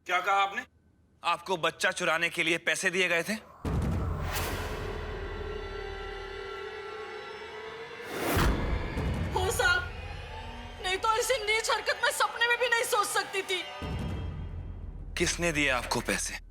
क्या कहा आपने? आपको बच्चा चुराने के लिए पैसे दिए गए थे? हो साहब, नहीं तो ऐसी नीच हरकत मैं सपने में भी नहीं सोच सकती थी। किसने दिए आपको पैसे?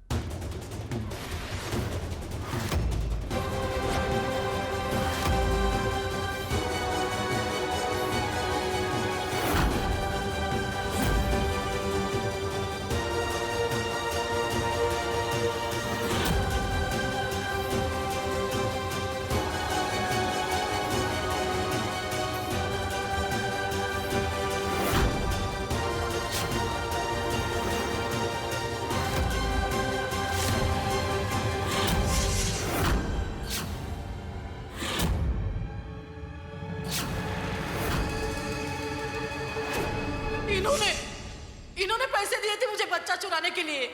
इन्होंने पैसे दिए थे मुझे बच्चा चुराने के लिए।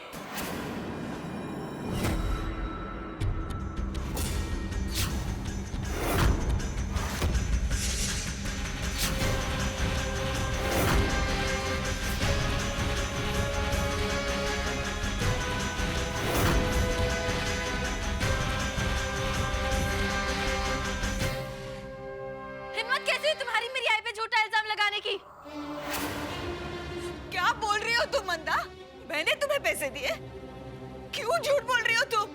हिम्मत कैसे हुई तुम्हारी मेरी आई पे झूठा इल्जाम लगाने की? क्या बोल रही हो तुम मंदा? मैंने तुम्हें पैसे दिए? क्यों झूठ बोल रही हो तुम?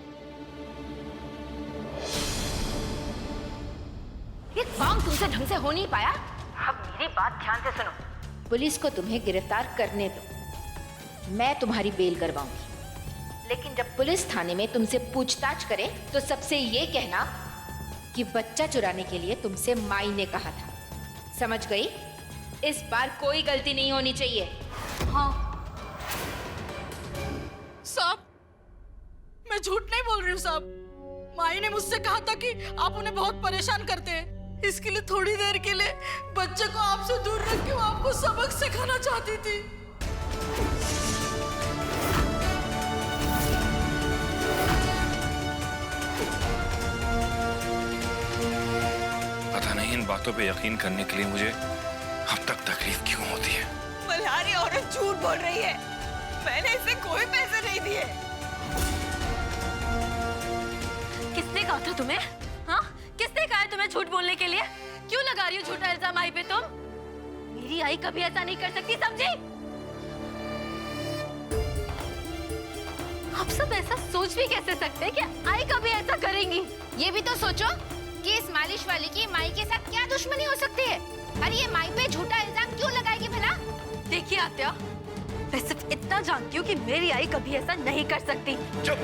ये काम तुमसे ढंग से हो नहीं पाया। अब मेरी बात ध्यान से सुनो। पुलिस को तुम्हें गिरफ्तार करने दो, मैं तुम्हारी बेल करवाऊंगी। लेकिन जब पुलिस थाने में तुमसे पूछताछ करे तो सबसे ये कहना कि बच्चा चुराने के लिए तुमसे माई ने कहा था। समझ गई? इस बार कोई गलती नहीं होनी चाहिए। हाँ साहब, मैं झूठ नहीं बोल रही हूँ साहब। माई ने मुझसे कहा था कि आप उन्हें बहुत परेशान करते हैं, इसके लिए थोड़ी देर के लिए बच्चे को आपसे दूर रख के वो आपको सबक सिखाना चाहती थी। पता नहीं इन बातों पे यकीन करने के लिए मुझे अब तक तकलीफ क्यों होती है। मल्हारी औरत झूठ बोल रही है। मैंने इसे कोई पैसे नहीं दिए। किसने कहा था तुम्हें? हाँ, किसने कहा है तुम्हें झूठ बोलने के लिए? क्यों लगा रही हो झूठा इल्जाम आई पे तुम? मेरी आई कभी ऐसा नहीं कर सकती, समझी? आप सब ऐसा सोच भी कैसे सकते हैं कि आई कभी ऐसा करेंगी? ये भी तो सोचो कि इस मालिश वाली की माई के साथ क्या दुश्मनी हो सकती है। अरे ये माई पे झूठा इल्जाम क्यों लगाएगी भला? देखिए आत्या, मैं सिर्फ इतना जानती हूँ कि मेरी आई कभी ऐसा नहीं कर सकती। चुप!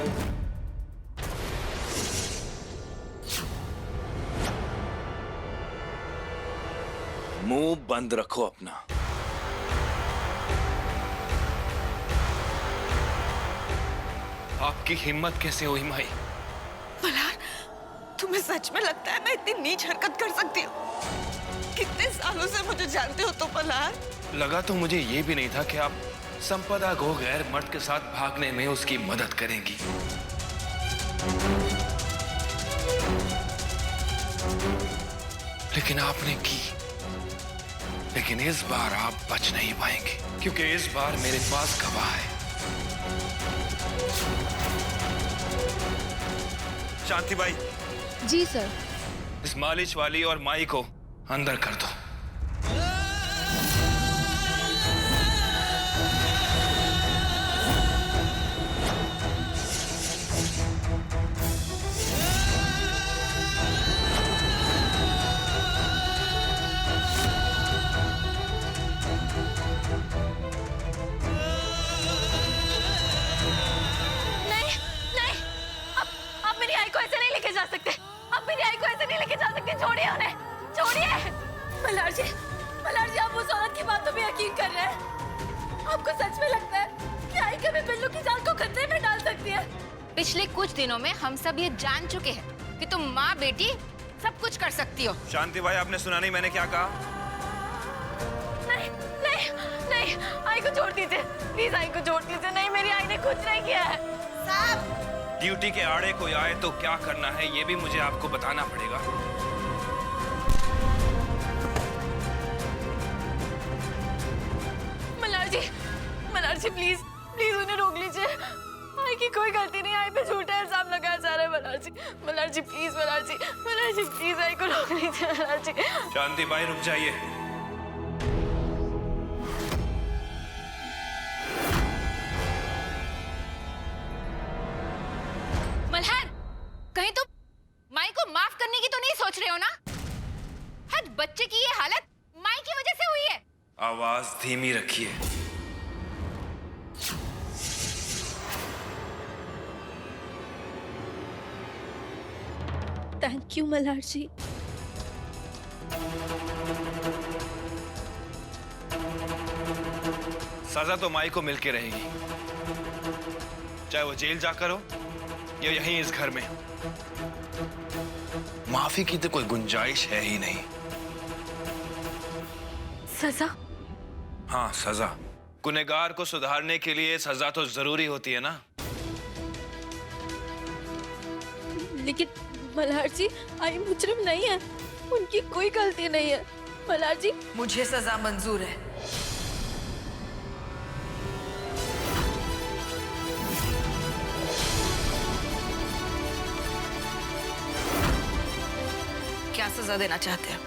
मुंह बंद रखो अपना। आपकी हिम्मत कैसे हुई माई? मल्हार, तुम्हें सच में लगता है मैं इतनी नीच हरकत कर सकती हूँ? कितने सालों से मुझे जानते हो तुम मल्हार? लगा तो मुझे ये भी नहीं था कि आप संपदा को गैर मर्द के साथ भागने में उसकी मदद करेंगी। लेकिन आपने की। लेकिन इस बार आप बच नहीं पाएंगे, क्योंकि इस बार मेरे पास गवाह है। शांति बाई। जी सर। इस मालिश वाली और माई को अंदर कर दो। छोड़िए उन्हें, छोड़िए। मल्हार जी, आप उस औरत की बातों पे यकीन कर रहे हैं? आपको सच में लगता है कि आई कभी बिल्लू की जान को खतरे में डाल सकती है? पिछले कुछ दिनों में हम सब ये जान चुके हैं कि तुम माँ बेटी सब कुछ कर सकती हो। शांति भाई, आपने सुना नहीं मैंने क्या कहा? नहीं नहीं नहीं, आई को छोड़ दीजिए प्लीज, आई को छोड़ दीजिए। नहीं, मेरी आई ने कुछ नहीं किया है। साहब, ड्यूटी के आड़े कोई आए तो क्या करना है ये भी मुझे आपको बताना पड़ेगा। मल्हार जी प्लीज प्लीज उन्हें रोक लीजिए। की कोई गलती नहीं, आई पे झूठा इल्जाम लगाया जा रहा है। मल्हार जी प्लीज, मल्हार जी प्लीज, आई को रोक लीजिए मल्हार जी। शांति बाई, रुक जाइए। मल्हार, कहीं तुम माई को माफ करने की तो नहीं सोच रहे हो ना? आज बच्चे की ये हालत माई की वजह से हुई है। आवाज धीमी रखिए। थैंक यू मल्हार जी। सजा तो माई को मिलके रहेगी, चाहे वो जेल जाकर हो या यहीं इस घर में। माफी की तो कोई गुंजाइश है ही नहीं। सजा? हाँ, सजा। गुनहगार को सुधारने के लिए सजा तो जरूरी होती है ना। लेकिन मल्हार जी, आई मुजरिम नहीं है, उनकी कोई गलती नहीं है। मल्हार जी, मुझे सजा मंजूर है। क्या सजा देना चाहते हैं?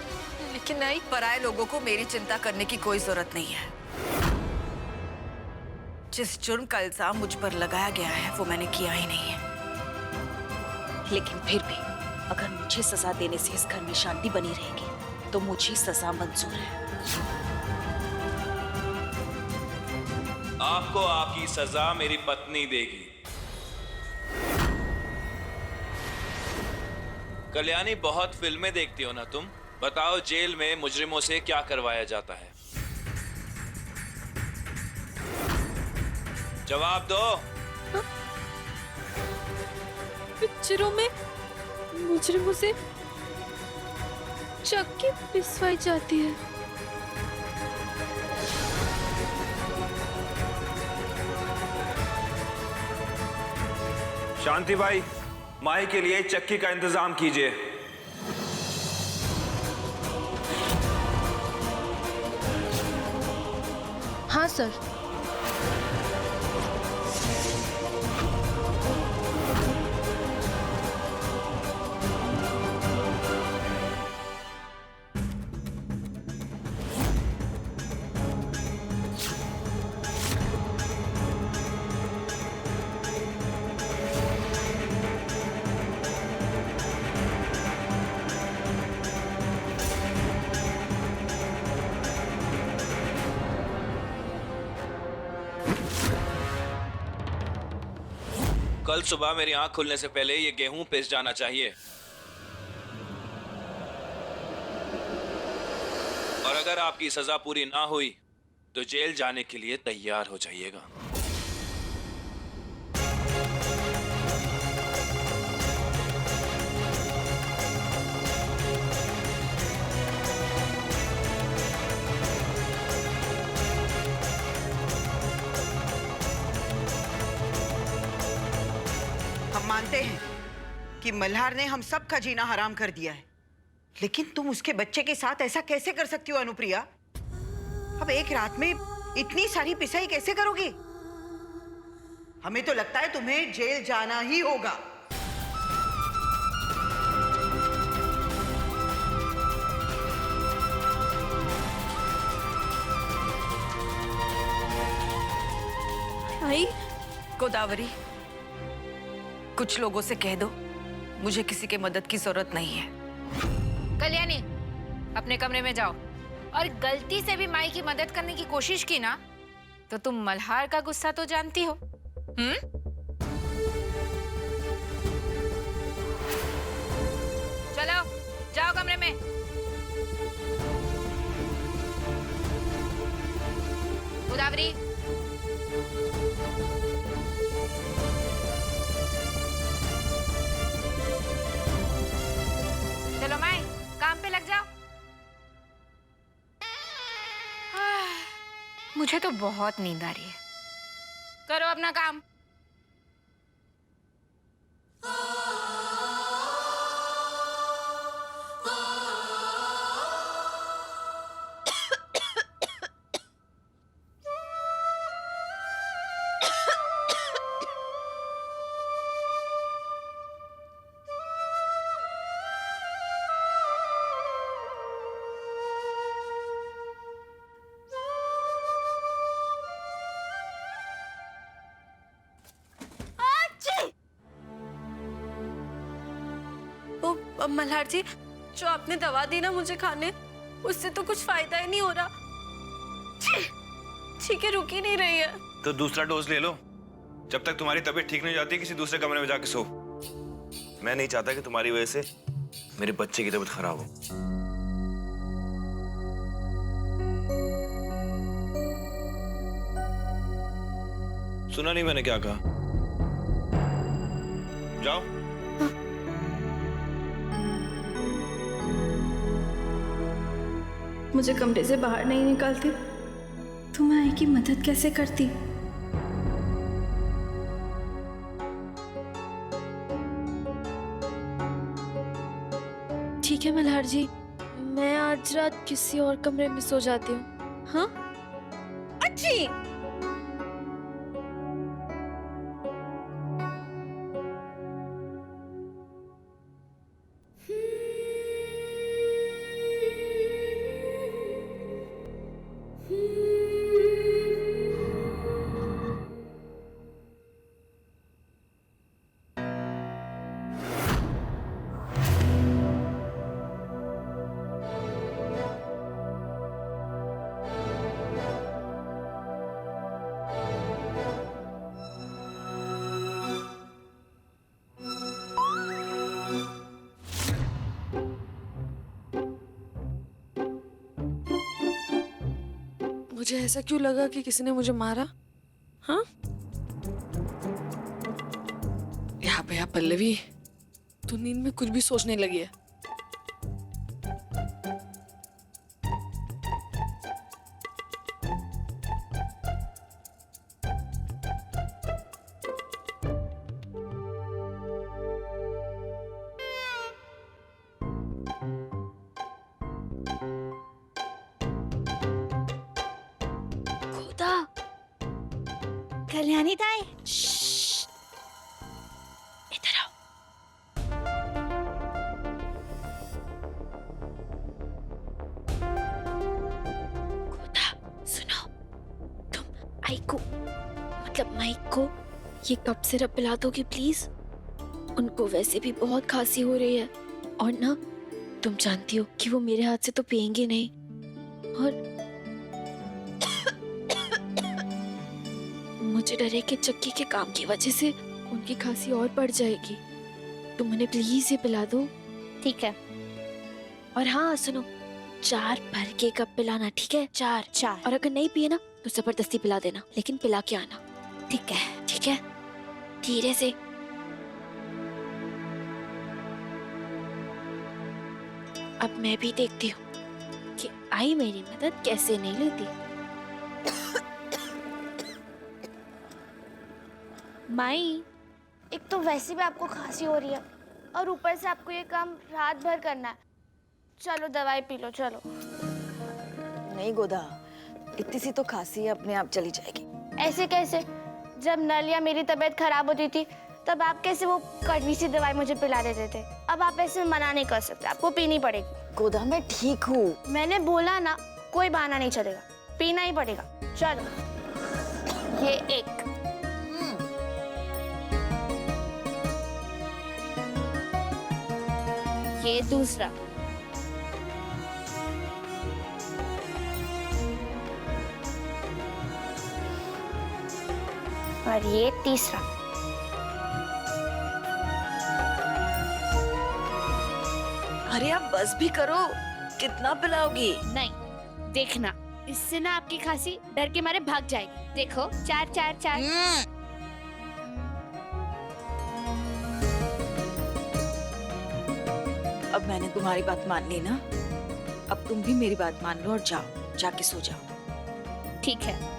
लेकिन आई पराये लोगों को मेरी चिंता करने की कोई जरूरत नहीं है। जिस जुर्म का इल्जाम मुझ पर लगाया गया है वो मैंने किया ही नहीं है। लेकिन फिर भी अगर मुझे सजा देने से इस घर में शांति बनी रहेगी तो मुझे सजा मंजूर है। आपको आपकी सजा मेरी पत्नी देगी। कल्याणी, बहुत फिल्में देखती हो ना तुम? बताओ, जेल में मुजरिमों से क्या करवाया जाता है? जवाब दो। पिक्चरों में मुजरिमों से चक्की पिसवाई जाती है। शांति बाई, माई के लिए चक्की का इंतजाम कीजिए। हाँ सर। कल सुबह मेरी आंख खुलने से पहले ये गेहूं पिस जाना चाहिए। और अगर आपकी सजा पूरी ना हुई तो जेल जाने के लिए तैयार हो जाइएगा। हम मानते हैं कि मल्हार ने हम सब का जीना हराम कर दिया है, लेकिन तुम उसके बच्चे के साथ ऐसा कैसे कर सकती हो अनुप्रिया? अब एक रात में इतनी सारी पिसाई कैसे करोगी? हमें तो लगता है तुम्हें जेल जाना ही होगा। आई गोदावरी, कुछ लोगों से कह दो मुझे किसी के मदद की जरूरत नहीं है। कल्याणी, अपने कमरे में जाओ। और गलती से भी माई की मदद करने की कोशिश की ना तो तुम मल्हार का गुस्सा तो जानती हो। चलो जाओ कमरे में। गोदावरी, चलो माई, काम पे लग जाओ। मुझे तो बहुत नींद आ रही है। करो अपना काम। मल्हार जी, जो आपने दवा दी ना मुझे खाने, उससे तो कुछ फायदा ही नहीं हो रहा। ठीक है, रुक ही नहीं रही है। तो दूसरा डोज ले लो। जब तक तुम्हारी तबीयत ठीक नहीं हो जाती किसी दूसरे कमरे में जाके सो। मैं नहीं चाहता कि तुम्हारी वजह से मेरे बच्चे की तबीयत खराब हो। सुना नहीं मैंने क्या कहा? जाओ। मुझे कमरे से बाहर नहीं निकालती तो मैं आई की मदद कैसे करती? ठीक है मल्हार जी, मैं आज रात किसी और कमरे में सो जाती हूँ। हाँ अच्छी। मुझे ऐसा क्यों लगा कि किसी ने मुझे मारा? हाँ, यहाँ भैया पल्लवी, तू नींद में कुछ भी सोचने लगी है। कल्याणी ताई, इधर आओ। खुदा, सुनो, तुम आई को, मतलब माइक को ये कप सिरप पिला दोगे प्लीज? उनको वैसे भी बहुत खांसी हो रही है और ना तुम जानती हो कि वो मेरे हाथ से तो पियेंगे नहीं, और मुझे डर है कि चक्की के काम की वजह से उनकी खांसी और बढ़ जाएगी। तुम उन्हें प्लीज ये पिला दो। ठीक है। और हाँ सुनो, 4 भर के कप पिलाना, ठीक है? 4। और अगर नहीं पिए ना तो जबरदस्ती पिला देना, लेकिन पिला के आना। ठीक है? ठीक है, धीरे से। अब मैं भी देखती हूँ कि आई मेरी मदद कैसे नहीं लेती। माई, एक तो वैसे भी आपको खांसी हो रही है और ऊपर से आपको ये काम रात भर करना है। चलो दवाई पी लो, चलो। नहीं गोदा, इतनी सी तो खांसी अपने आप चली जाएगी। ऐसे कैसे? जब नल या मेरी तबीयत खराब होती थी तब आप कैसे वो कड़वी सी दवाई मुझे पिला देते थे। अब आप ऐसे मना नहीं कर सकते, आपको पीनी पड़ेगी। गोदा मैं ठीक हूँ। मैंने बोला ना, कोई बहाना नहीं चलेगा, पीना ही पड़ेगा। चलो, ये एक, ये दूसरा, और ये तीसरा। अरे आप बस भी करो, कितना पिलाओगी? नहीं, देखना, इससे ना आपकी खांसी डर के मारे भाग जाएगी। देखो, 4 4 4। अब मैंने तुम्हारी बात मान ली ना, अब तुम भी मेरी बात मान लो और जाओ, जाके सो जाओ। ठीक है।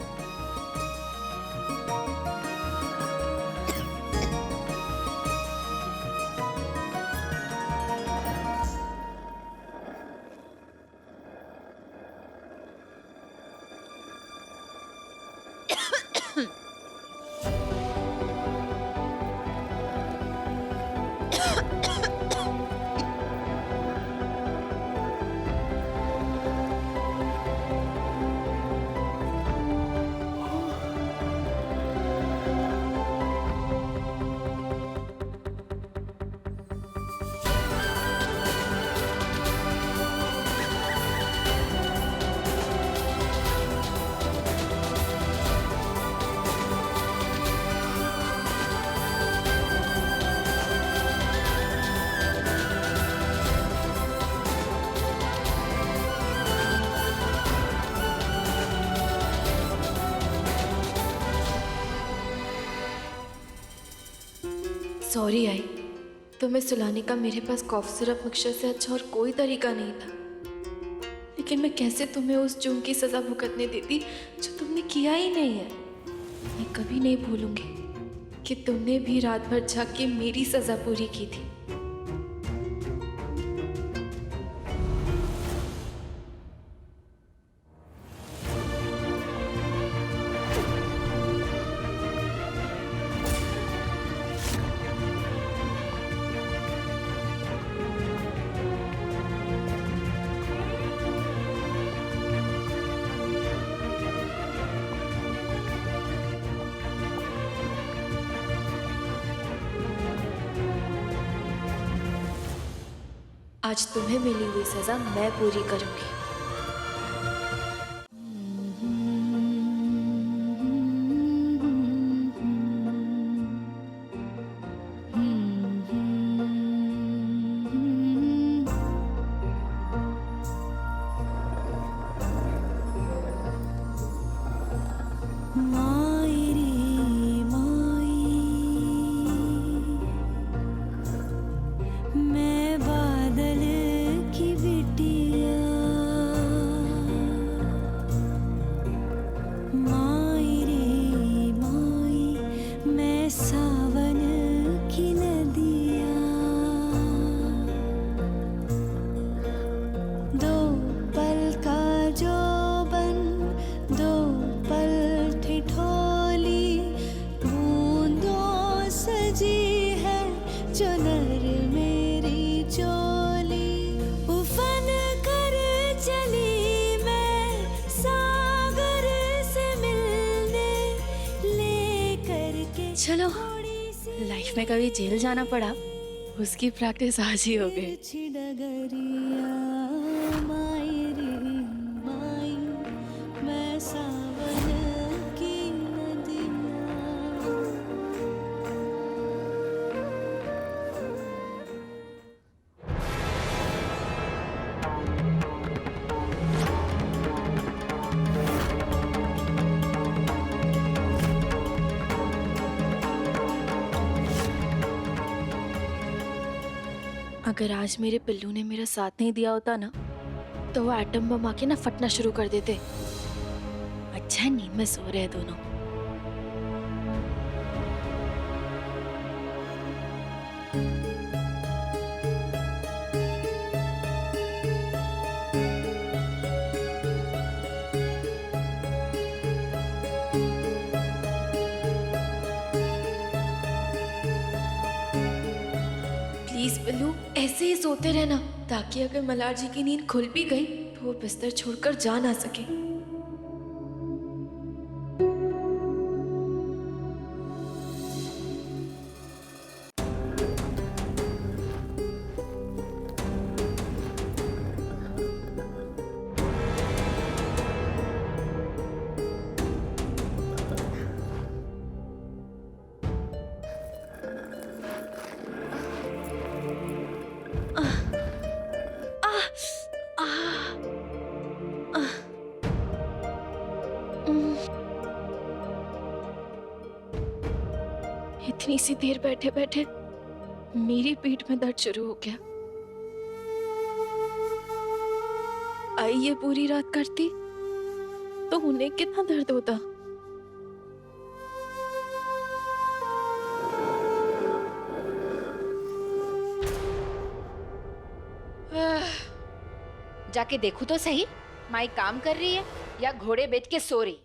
सॉरी आई, तुम्हें सुलाने का मेरे पास कॉफ सिरप मिक्सचर से अच्छा और कोई तरीका नहीं था। लेकिन मैं कैसे तुम्हें उस जुर्म की सजा भुगतने देती जो तुमने किया ही नहीं है। मैं कभी नहीं भूलूंगी कि तुमने भी रात भर जाग के मेरी सजा पूरी की थी। आज तुम्हें मिली हुई सजा मैं पूरी करूंगी। चलो, लाइफ में कभी जेल जाना पड़ा, उसकी प्रैक्टिस आज ही हो गई। अगर आज मेरे पिल्लू ने मेरा साथ नहीं दिया होता ना, तो वो एटम बम आके ना फटना शुरू कर देते। अच्छा नींद में सो रहे दोनों। प्लीज पिल्लू, ऐसे ही सोते रहना, ताकि अगर मल्हार जी की नींद खुल भी गई तो वो बिस्तर छोड़कर जा ना सके। इतनी सी देर बैठे बैठे मेरी पीठ में दर्द शुरू हो गया। आई ये पूरी रात करती तो उन्हें कितना दर्द होता। जाके देखूं तो सही, माई काम कर रही है या घोड़े बेच के सो रही।